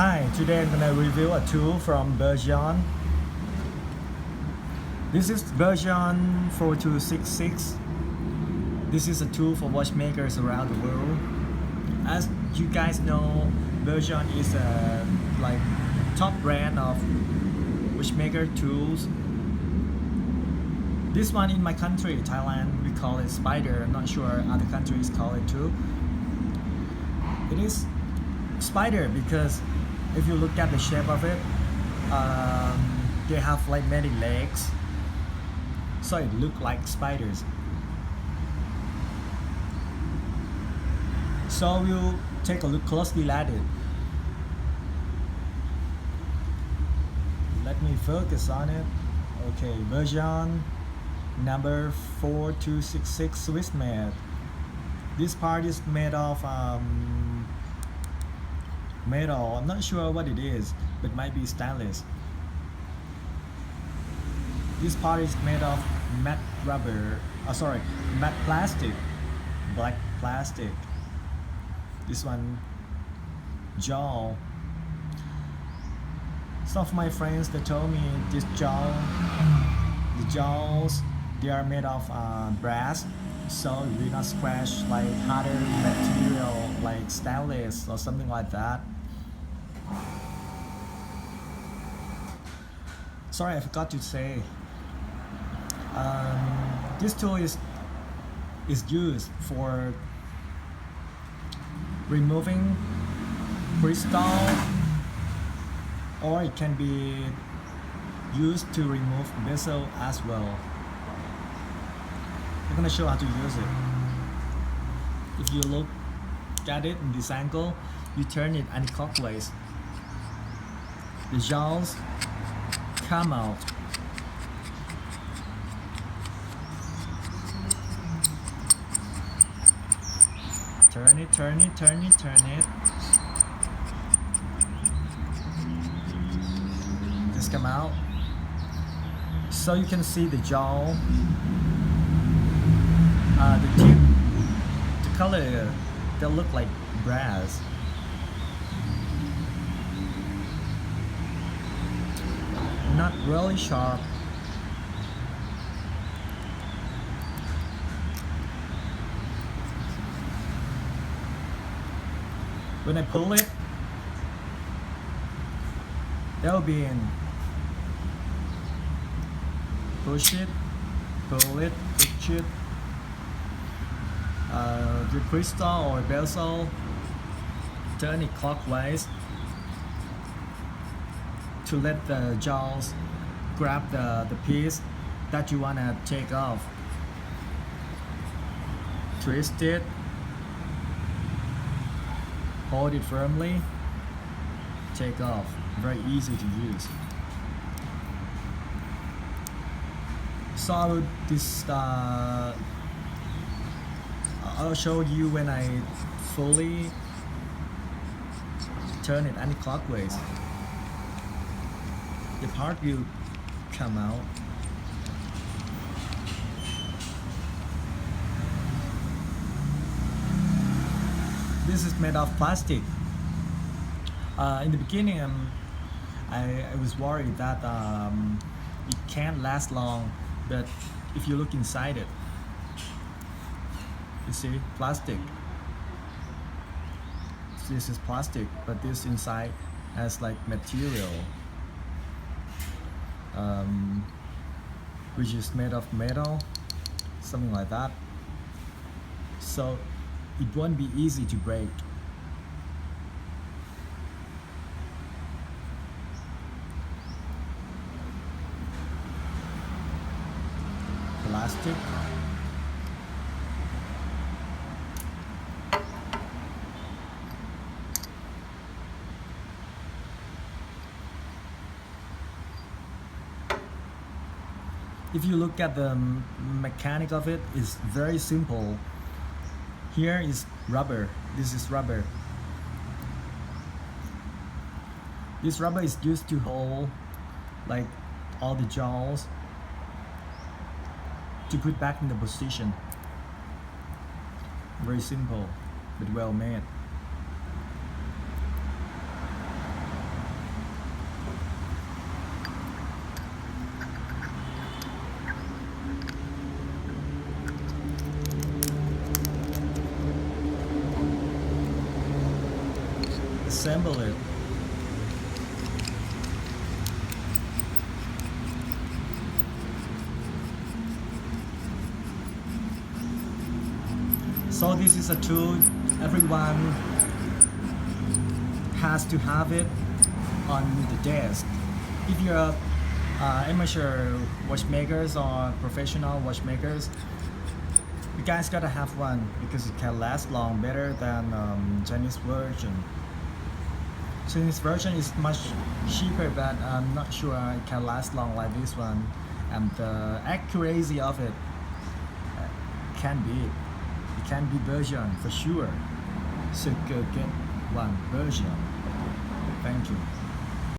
Hi, today I'm gonna review a tool from Bergeon. This is Bergeon 4266. This is a tool for watchmakers around the world. As you guys know, Bergeon is a top brand of watchmaker tools. This one in my country, Thailand, we call it Spider. I'm not sure other countries call it too. It is Spider because if you look at the shape of it, they have like many legs, so it look like spiders. So we'll take a look closely at it. Let me focus on it. Okay, version number 4266 Swiss made. This part is made of metal. I'm not sure what it is, but it might be stainless. This part is made of matte rubber. Matte plastic, black plastic. This one, jaw. Some of my friends they told me the jaws they are made of brass, so it will not scratch like harder material like stainless or something like that. Sorry, I forgot to say. This tool is used for removing crystal, or it can be used to remove bezel as well. I'm gonna show how to use it. If you look at it in this angle, you turn it anti-clockwise. The jaws come out. Turn it, turn it, turn it, turn it. Just come out. So you can see the jaw, the tip, the color, they look like brass. Not really sharp. When I pull it, they'll be in. Push it, pull it, push it. The crystal or bezel, turn it clockwise to let the jaws grab the piece that you wanna take off. Twist it, hold it firmly, take off. Very easy to use. So I'll show you when I fully turn it anti-clockwise. The part will come out. This is made of plastic. In the beginning, I was worried that it can't last long, but if you look inside it, you see plastic. This is plastic, but this inside has like material, which is made of metal, something like that. So it won't be easy to break. Plastic. If you look at the mechanic of it, it's very simple. Here is rubber. This is rubber. This rubber is used to hold like all the jaws to put back in the position. Very simple but well made. assemble it. So this is a tool everyone has to have it on the desk. If you're amateur watchmakers or professional watchmakers, you guys gotta have one because it can last long better than Chinese version. Chinese version is much cheaper, but I'm not sure it can last long like this one, and the accuracy of it can be. It can be Bergeon for sure. So go get one Bergeon. Thank you.